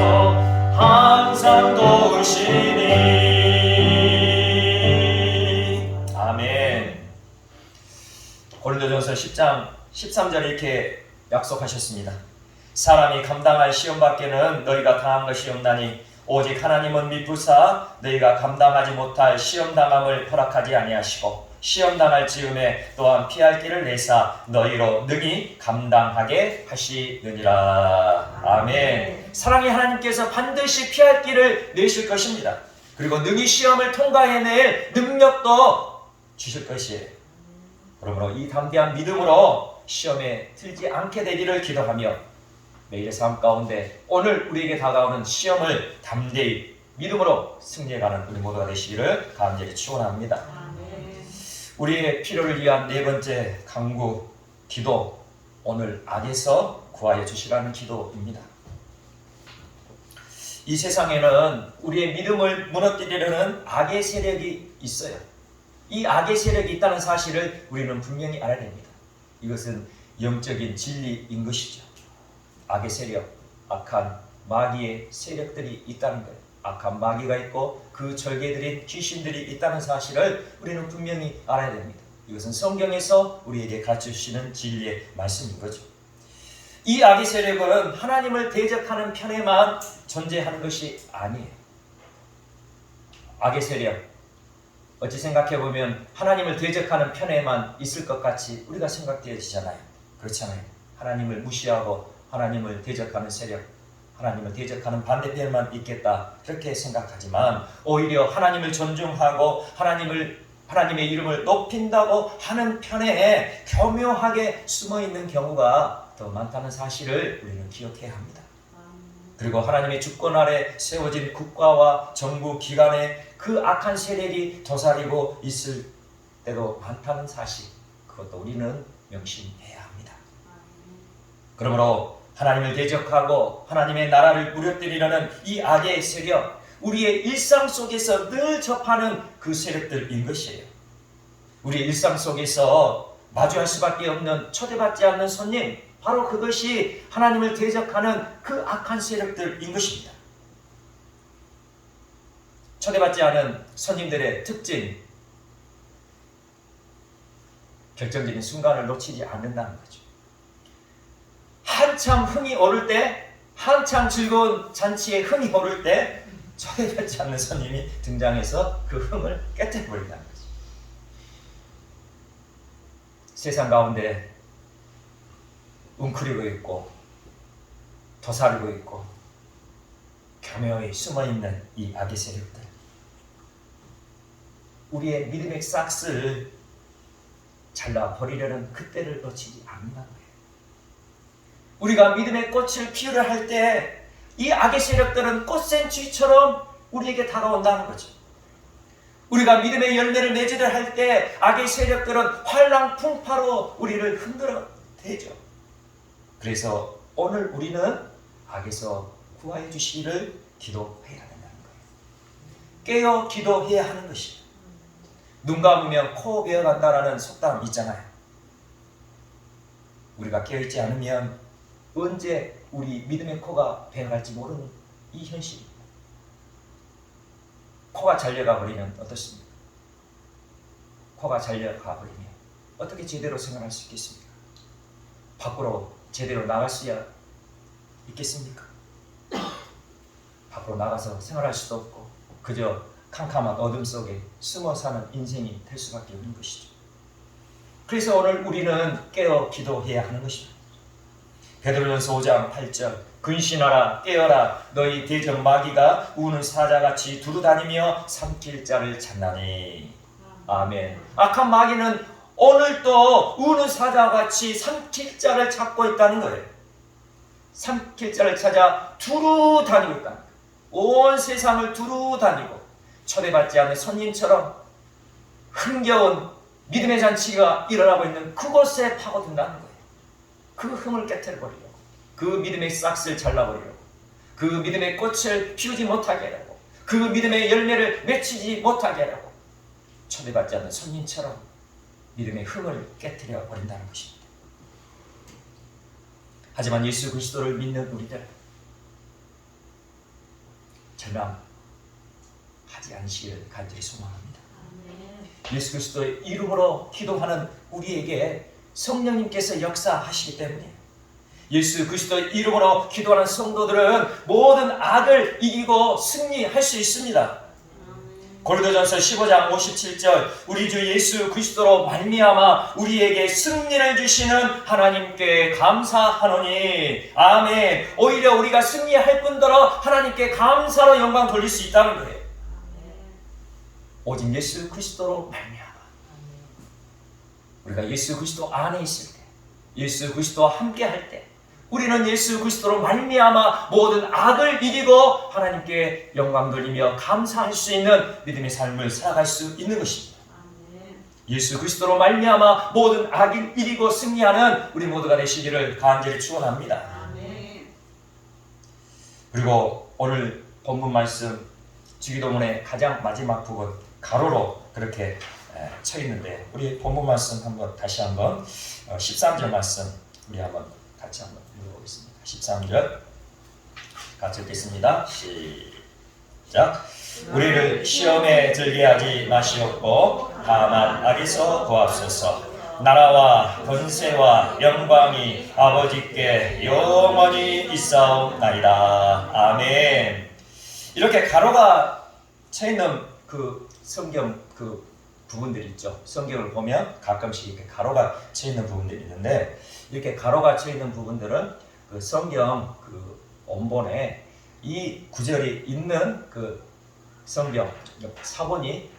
항상 도우시니. 아멘. 고린도전서 10장 13절에 이렇게 약속하셨습니다. 사람이 감당할 시험 밖에는 너희가 당한 것이 없나니 오직 하나님은 미쁘사 너희가 감당하지 못할 시험당함을 허락하지 아니하시고 시험당할 즈음에 또한 피할 길을 내사 너희로 능히 감당하게 하시느니라. 아멘. 사랑의 하나님께서 반드시 피할 길을 내실 것입니다. 그리고 능히 시험을 통과해낼 능력도 주실 것이에요. 그러므로 이 담대한 믿음으로 시험에 들지 않게 되기를 기도하며 매일의 삶 가운데 오늘 우리에게 다가오는 시험을 담대히 믿음으로 승리해가는 우리 모두가 되시기를 간절히 축원합니다. 우리의 필요를 위한 네 번째 간구 기도, 오늘 악에서 구하여 주시라는 기도입니다. 이 세상에는 우리의 믿음을 무너뜨리려는 악의 세력이 있어요. 이 악의 세력이 있다는 사실을 우리는 분명히 알아야 됩니다. 이것은 영적인 진리인 것이죠. 악의 세력, 악한 마귀의 세력들이 있다는 거예요. 악한 마귀가 있고 그 절개들인 귀신들이 있다는 사실을 우리는 분명히 알아야 됩니다. 이것은 성경에서 우리에게 가르쳐주시는 진리의 말씀인 거죠. 이 악의 세력은 하나님을 대적하는 편에만 존재하는 것이 아니에요. 악의 세력, 어찌 생각해보면 하나님을 대적하는 편에만 있을 것 같이 우리가 생각되어지잖아요. 그렇잖아요. 하나님을 무시하고 하나님을 대적하는 세력, 하나님을 대적하는 반대편만 있겠다 그렇게 생각하지만 오히려 하나님을 존중하고 하나님의 이름을 높인다고 하는 편에 교묘하게 숨어있는 경우가 더 많다는 사실을 우리는 기억해야 합니다. 그리고 하나님의 주권 아래 세워진 국가와 정부 기관에 그 악한 세력이 도사리고 있을 때도 많다는 사실, 그것도 우리는 명심해야 합니다. 그러므로 하나님을 대적하고 하나님의 나라를 무너뜨리려는 이 악의 세력, 우리의 일상 속에서 늘 접하는 그 세력들인 것이에요. 우리의 일상 속에서 마주할 수밖에 없는 초대받지 않는 손님, 바로 그것이 하나님을 대적하는 그 악한 세력들인 것입니다. 초대받지 않은 손님들의 특징, 결정적인 순간을 놓치지 않는다는 거죠. 한참 흥이 오를 때, 한참 즐거운 잔치에 흥이 오를 때 초대받지 않는 손님이 등장해서 그 흥을 깨뜨려버린다는 거죠. 세상 가운데 웅크리고 있고 도사리고 있고 교묘히 숨어있는 이 악의 세력들, 우리의 믿음의 싹을 잘라버리려는 그때를 놓치지 않는다는 거예요. 우리가 믿음의 꽃을 피우려 할 때 이 악의 세력들은 꽃샘추위처럼 우리에게 다가온다는 거죠. 우리가 믿음의 열매를 맺으려 할 때 악의 세력들은 활랑풍파로 우리를 흔들어 대죠. 그래서 오늘 우리는 악에서 구하여 주시기를 기도해야 된다는 거예요. 깨어 기도해야 하는 것이에요. 눈 감으면 코 베어간다라는 속담 있잖아요. 우리가 깨어있지 않으면 언제 우리 믿음의 코가 베어갈지 모르는 이 현실입니다. 코가 잘려가 버리면 어떻습니까? 코가 잘려가 버리면 어떻게 제대로 생활할 수 있겠습니까? 밖으로 제대로 나갈 수야 있겠습니까? 밖으로 나가서 생활할 수도 없고 그저 캄캄한 어둠 속에 숨어 사는 인생이 될 수밖에 없는 것이죠. 그래서 오늘 우리는 깨어 기도해야 하는 것입니다. 베드로전서 5장 8절 근신하라 깨어라 너희 대적 마귀가 우는 사자같이 두루다니며 삼킬 자를 찾나니. 아멘. 악한 마귀는 오늘도 우는 사자같이 삼킬 자를 찾고 있다는 거예요. 삼킬 자를 찾아 두루 다니고 있다는 거예요. 온 세상을 두루 다니고 초대받지 않은 손님처럼 흥겨운 믿음의 잔치가 일어나고 있는 그곳에 파고든다는 거예요. 그 흥을 깨트려버리려고, 그 믿음의 싹을 잘라버리려고, 그 믿음의 꽃을 피우지 못하게 하려고, 그 믿음의 열매를 맺히지 못하게 하려고 초대받지 않는 손님처럼 믿음의 흥을 깨트려 버린다는 것입니다. 하지만 예수 그리스도를 믿는 우리들 절망하지 않으시기를 간절히 소망합니다. 예수 그리스도의 이름으로 기도하는 우리에게 성령님께서 역사하시기 때문에 예수 그리스도의 이름으로 기도하는 성도들은 모든 악을 이기고 승리할 수 있습니다. 고린도전서 15장 57절 우리 주 예수 그리스도로 말미암아 우리에게 승리를 주시는 하나님께 감사하노니. 아멘. 오히려 우리가 승리할 뿐더러 하나님께 감사로 영광 돌릴 수 있다는 거예요. 오직 예수 그리스도로 말미암아 우리가 예수 그리스도 안에 있을 때, 예수 그리스도와 함께 할 때, 우리는 예수 그리스도로 말미암아 모든 악을 이기고 하나님께 영광 돌리며 감사할 수 있는 믿음의 삶을 살아갈 수 있는 것입니다. 예수 그리스도로 말미암아 모든 악을 이기고 승리하는 우리 모두가 되시기를 간절히 축원합니다. 그리고 오늘 본문 말씀 주기도문의 가장 마지막 부분 가로로 그렇게 쳐 있는데, 우리 본문 말씀 한번 다시 한번 13절 말씀 우리 한번 같이 한번 읽어보겠습니다. 13절 같이 읽겠습니다. 시작. 우리를 시험에 들게 하지 마시옵고 다만 악에서 구하옵소서. 나라와 권세와 영광이 아버지께 영원히 있사옵나이다. 아멘. 이렇게 가로가 쳐 있는 그 성경 그 부분들이 있죠. 성경을 보면 가끔씩 이렇게 가로가 쳐 있는 부분들이 있는데, 이렇게 가로가 쳐 있는 부분들은 그 성경 그 원본에 이 구절이 있는 그 성경 사본이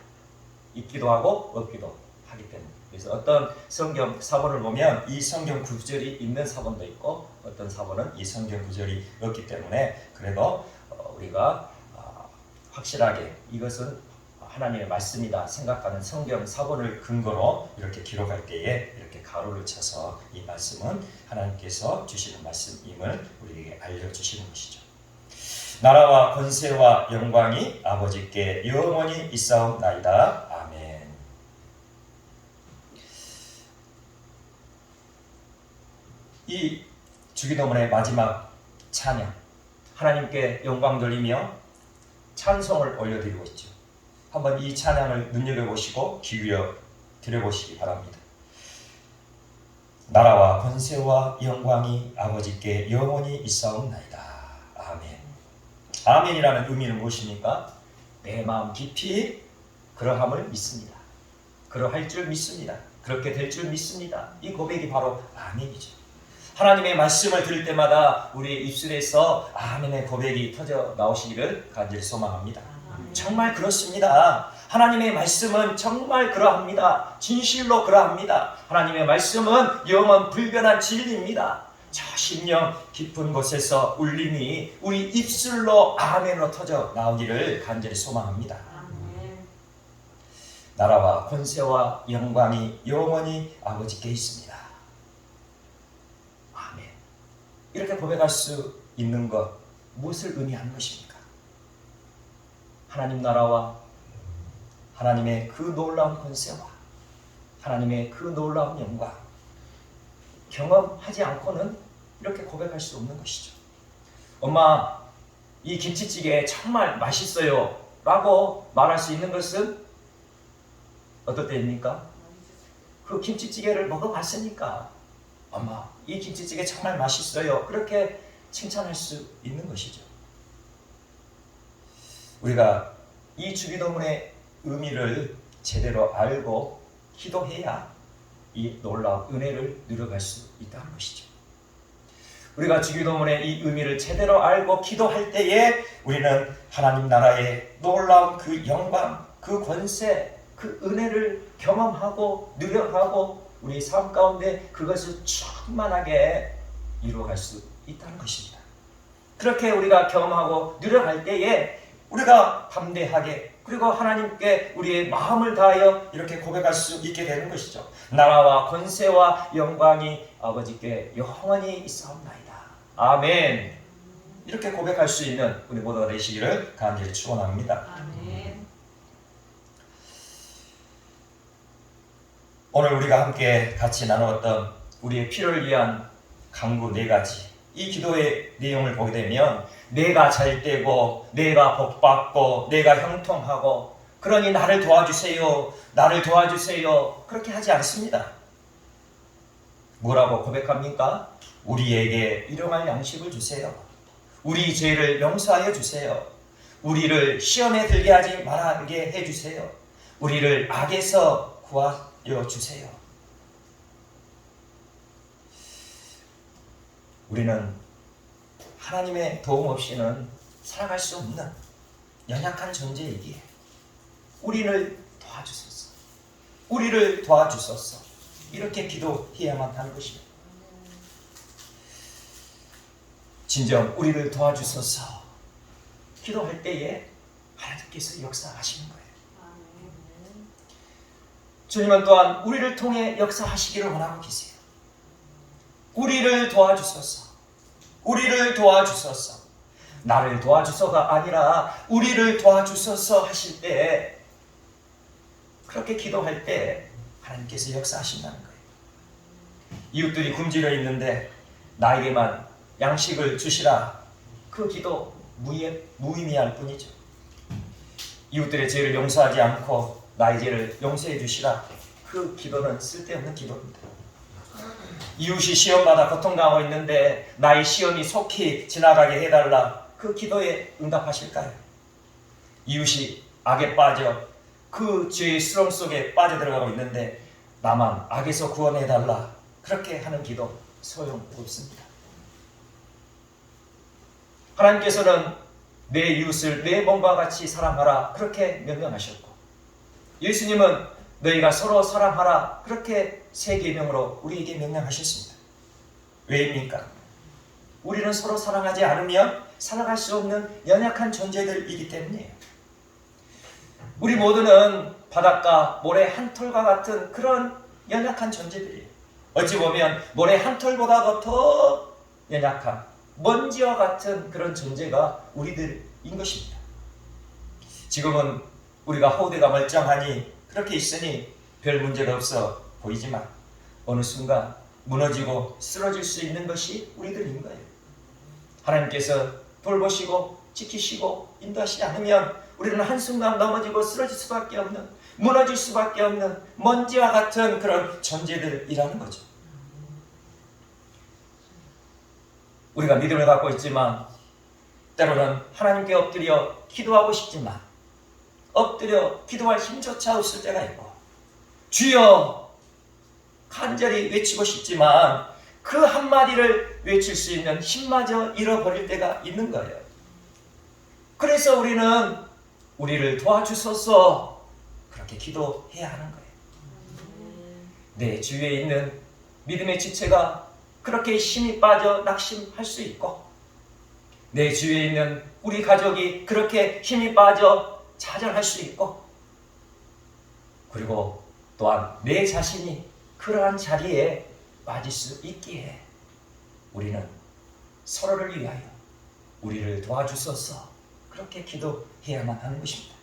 있기도 하고 없기도 하기 때문에, 그래서 어떤 성경 사본을 보면 이 성경 구절이 있는 사본도 있고 어떤 사본은 이 성경 구절이 없기 때문에, 그래도 우리가 확실하게 이것은 하나님의 말씀이다 생각하는 성경 사본을 근거로 이렇게 기록할 때에 이렇게 가로를 쳐서 이 말씀은 하나님께서 주시는 말씀임을 우리에게 알려주시는 것이죠. 나라와 권세와 영광이 아버지께 영원히 있사옵나이다. 아멘. 이 주기도문의 마지막 찬양, 하나님께 영광 돌리며 찬송을 올려드리고 있죠. 한번 이 찬양을 눈여겨보시고 기울여 드려보시기 바랍니다. 나라와 권세와 영광이 아버지께 영원히 있사옵나이다. 아멘. 아멘이라는 의미는 무엇입니까? 내 마음 깊이 그러함을 믿습니다. 그러할 줄 믿습니다. 그렇게 될 줄 믿습니다. 이 고백이 바로 아멘이죠. 하나님의 말씀을 들을 때마다 우리의 입술에서 아멘의 고백이 터져 나오시기를 간절히 소망합니다. 정말 그렇습니다. 하나님의 말씀은 정말 그러합니다. 진실로 그러합니다. 하나님의 말씀은 영원 불변한 진리입니다. 저 심령 깊은 곳에서 울림이 우리 입술로 아멘으로 터져 나오기를 간절히 소망합니다. 나라와 권세와 영광이 영원히 아버지께 있습니다. 아멘. 이렇게 고백할 수 있는 것, 무엇을 의미하는 것입니까? 하나님 나라와 하나님의 그 놀라운 권세와 하나님의 그 놀라운 영광 경험하지 않고는 이렇게 고백할 수 없는 것이죠. 엄마, 이 김치찌개 정말 맛있어요 라고 말할 수 있는 것은 어떨 때입니까? 그 김치찌개를 먹어봤으니까 엄마, 이 김치찌개 정말 맛있어요, 그렇게 칭찬할 수 있는 것이죠. 우리가 이 주기도문의 의미를 제대로 알고 기도해야 이 놀라운 은혜를 누려갈 수 있다는 것이죠. 우리가 주기도문의 이 의미를 제대로 알고 기도할 때에 우리는 하나님 나라의 놀라운 그 영광, 그 권세, 그 은혜를 경험하고 누려가고 우리 삶 가운데 그것을 충만하게 이루어갈 수 있다는 것입니다. 그렇게 우리가 경험하고 누려갈 때에 우리가 담대하게 그리고 하나님께 우리의 마음을 다하여 이렇게 고백할 수 있게 되는 것이죠. 나라와 권세와 영광이 아버지께 영원히 있사옵나이다. 아멘. 이렇게 고백할 수 있는 우리 모두가 되시기를 간절히 축원합니다. 아멘. 오늘 우리가 함께 같이 나누었던 우리의 필요를 위한 간구 4가지, 이 기도의 내용을 보게 되면 내가 잘 되고 내가 복받고 내가 형통하고 그러니 나를 도와주세요, 나를 도와주세요, 그렇게 하지 않습니다. 뭐라고 고백합니까? 우리에게 일용할 양식을 주세요. 우리 죄를 용서하여 주세요. 우리를 시험에 들게 하지 말게 해주세요. 우리를 악에서 구하여 주세요. 우리는 하나님의 도움 없이는 살아갈 수 없는 연약한 존재이기에 우리를 도와주소서. 우리를 도와주소서. 이렇게 기도해야만 하는 것입니다. 진정 우리를 도와주소서. 기도할 때에 하나님께서 역사하시는 거예요. 주님은 또한 우리를 통해 역사하시기를 원하고 계세요. 우리를 도와주소서. 우리를 도와주소서. 나를 도와주소서가 아니라 우리를 도와주소서 하실 때, 그렇게 기도할 때 하나님께서 역사하신다는 거예요. 이웃들이 굶주려 있는데 나에게만 양식을 주시라. 그 기도 무의미할 뿐이죠. 이웃들의 죄를 용서하지 않고 나의 죄를 용서해 주시라. 그 기도는 쓸데없는 기도입니다. 이웃이 시험받아 고통당하고 있는데 나의 시험이 속히 지나가게 해달라. 그 기도에 응답하실까요? 이웃이 악에 빠져 그 죄의 수렁 속에 빠져들어가고 있는데 나만 악에서 구원해달라. 그렇게 하는 기도 소용없습니다. 하나님께서는 내 이웃을 내 몸과 같이 사랑하라. 그렇게 명령하셨고, 예수님은 너희가 서로 사랑하라. 그렇게 세 계명으로 우리에게 명령하셨습니다. 왜입니까? 우리는 서로 사랑하지 않으면 살아갈 수 없는 연약한 존재들이기 때문이에요. 우리 모두는 바닷가 모래 한 톨과 같은 그런 연약한 존재들이에요. 어찌 보면 모래 한 톨보다도 더 연약한 먼지와 같은 그런 존재가 우리들인 것입니다. 지금은 우리가 호대가 멀쩡하니 그렇게 있으니 별 문제가 없어 보이지만 어느 순간 무너지고 쓰러질 수 있는 것이 우리들인 거예요. 하나님께서 돌보시고 지키시고 인도하시지 않으면 우리는 한순간 넘어지고 쓰러질 수밖에 없는, 무너질 수밖에 없는 먼지와 같은 그런 존재들이라는 거죠. 우리가 믿음을 갖고 있지만 때로는 하나님께 엎드려 기도하고 싶지만 엎드려 기도할 힘조차 없을 때가 있고, 주여 간절히 외치고 싶지만 그 한마디를 외칠 수 있는 힘마저 잃어버릴 때가 있는 거예요. 그래서 우리는 우리를 도와주소서 그렇게 기도해야 하는 거예요. 내 주위에 있는 믿음의 지체가 그렇게 힘이 빠져 낙심할 수 있고, 내 주위에 있는 우리 가족이 그렇게 힘이 빠져 좌절할 수 있고, 그리고 또한 내 자신이 그러한 자리에 빠질 수 있기에 우리는 서로를 위하여 우리를 도와주소서 그렇게 기도해야만 하는 것입니다.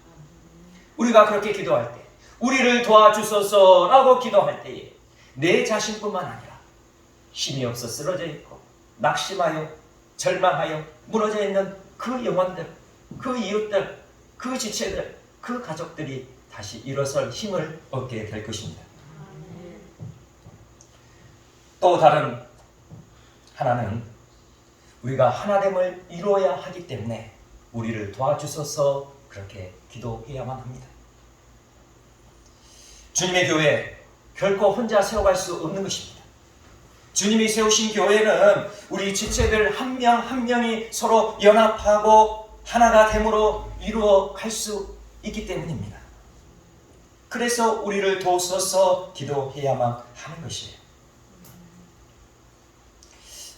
우리가 그렇게 기도할 때, 우리를 도와주소서라고 기도할 때에 내 자신뿐만 아니라 힘이 없어 쓰러져 있고 낙심하여 절망하여 무너져 있는 그 영혼들, 그 이웃들, 그 지체들, 그 가족들이 다시 일어설 힘을 얻게 될 것입니다. 또 다른 하나는 우리가 하나됨을 이루어야 하기 때문에 우리를 도와주소서 그렇게 기도해야만 합니다. 주님의 교회 결코 혼자 세워갈 수 없는 것입니다. 주님이 세우신 교회는 우리 지체들 한 명 한 명이 서로 연합하고 하나가 됨으로 이루어 갈 수 있기 때문입니다. 그래서 우리를 도우소서 기도해야만 하는 것이에요.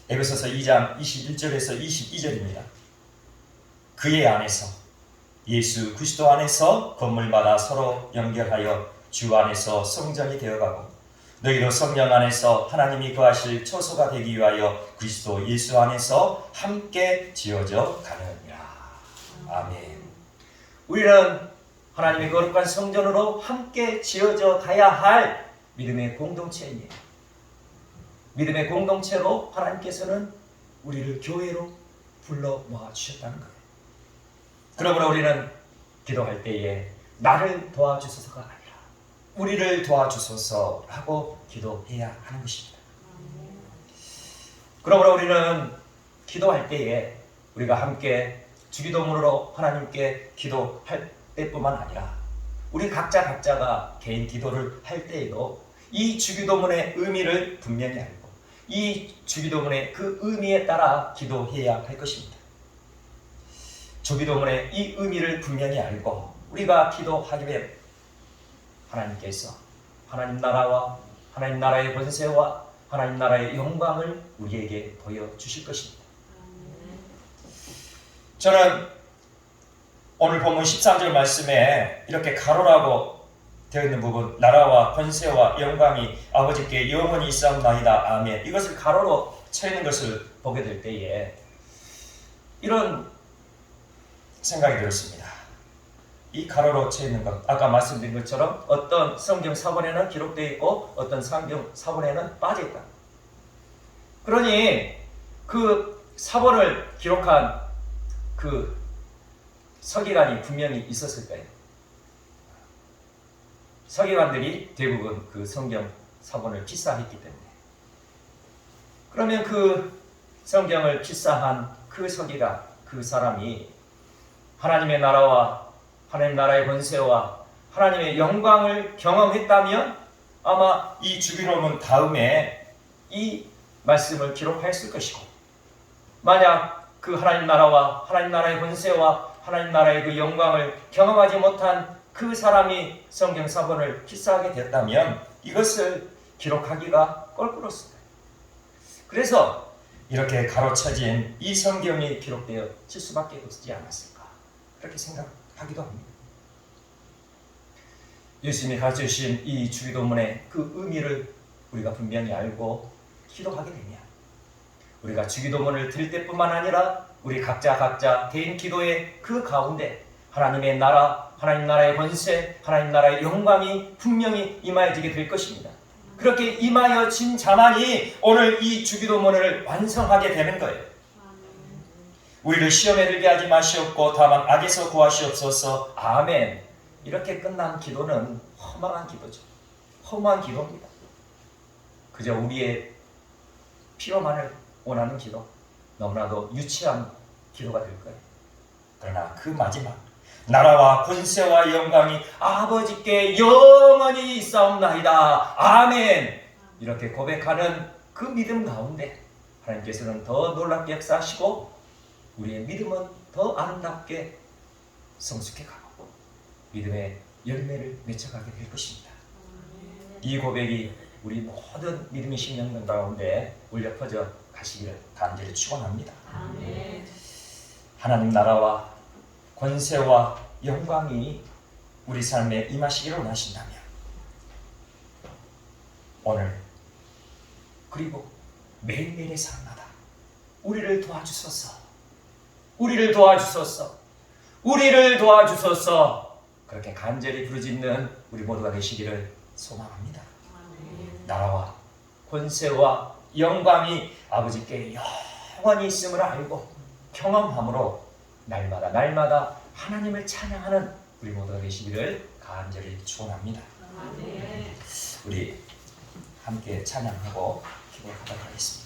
에베소서 2장 21절에서 22절입니다. 그의 안에서 예수 그리스도 안에서 건물마다 서로 연결하여 주 안에서 성전이 되어가고 너희도 성령 안에서 하나님이 거하실 처소가 되기 위하여 그리스도 예수 안에서 함께 지어져 가느니라. 아멘. 우리는 하나님의 거룩한 성전으로 함께 지어져 가야 할 믿음의 공동체입니다. 믿음의 공동체로 하나님께서는 우리를 교회로 불러 모아 주셨다는 거예요. 그러므로 우리는 기도할 때에 나를 도와주소서가 아니라 우리를 도와주소서라고 기도해야 하는 것입니다. 그러므로 우리는 기도할 때에 우리가 함께 주기도문으로 하나님께 기도할 때뿐만 아니라 우리 각자가 개인 기도를 할 때에도 이 주기도문의 의미를 분명히 알고 이 주기도문의 그 의미에 따라 기도해야 할 것입니다. 주기도문의 이 의미를 분명히 알고 우리가 기도하게 되면 하나님께서 하나님 나라와 하나님 나라의 권세와 하나님 나라의 영광을 우리에게 보여주실 것입니다. 저는 오늘 본문 13절 말씀에 이렇게 가로라고 되어 있는 부분, 나라와 권세와 영광이 아버지께 영원히 있사옵나이다. 아멘. 이것을 가로로 쳐 있는 것을 보게 될 때에 이런 생각이 들었습니다. 이 가로로 쳐 있는 것, 아까 말씀드린 것처럼 어떤 성경 사본에는 기록되어 있고 어떤 성경 사본에는 빠져 있다. 그러니 그 사본을 기록한 그 서기관이 분명히 있었을 거예요. 서기관들이 대부분 그 성경 사본을 필사했기 때문에. 그러면 그 성경을 필사한 그 서기관, 그 사람이 하나님의 나라와 하나님 나라의 권세와 하나님의 영광을 경험했다면 아마 이 주기도문 다음에 이 말씀을 기록했을 것이고, 만약 그 하나님 나라와 하나님 나라의 권세와 하나님 나라의 그 영광을 경험하지 못한 그 사람이 성경 사본을 필사하게 되었다면 이것을 기록하기가 껄끄러웠어요. 그래서 이렇게 가로쳐진 이 성경이 기록되어질 수밖에 없지 않았을까, 그렇게 생각하기도 합니다. 예수님이 가르쳐주신 이 주기도문의 그 의미를 우리가 분명히 알고 기도하게 되면 우리가 주기도문을 드릴 때뿐만 아니라 우리 각자 개인 기도의 그 가운데 하나님의 나라, 하나님 나라의 권세, 하나님 나라의 영광이 분명히 임하여지게 될 것입니다. 그렇게 임하여진 자만이 오늘 이 주기도문을 완성하게 되는 거예요. 우리를 시험에 들게 하지 마시옵고 다만 악에서 구하시옵소서. 아멘. 이렇게 끝난 기도는 허망한 기도죠. 허무한 기도입니다. 그저 우리의 필요만을 원하는 기도, 너무나도 유치한 기도가 될 거예요. 그러나 그 마지막, 나라와 권세와 영광이 아버지께 영원히 있사옵나이다. 아멘. 이렇게 고백하는 그 믿음 가운데 하나님께서는 더 놀랍게 역사하시고 우리의 믿음은 더 아름답게 성숙해 가고 믿음의 열매를 맺어가게 될 것입니다. 이 고백이 우리 모든 믿음의 심령들 가운데 울려 퍼져 가시기를 간절히 축원합니다. 하나님 나라와 권세와 영광이 우리 삶에 임하시기를 원하신다면 오늘 그리고 매일매일의 삶마다 우리를 도와주소서, 우리를 도와주소서, 우리를 도와주소서, 그렇게 간절히 부르짖는 우리 모두가 되시기를 소망합니다. 나라와 권세와 영광이 아버지께 영원히 있음을 알고 경험함으로 날마다 하나님을 찬양하는 우리 모두가 되시기를 간절히 축원합니다. 우리 함께 찬양하고 기도하도록 하겠습니다.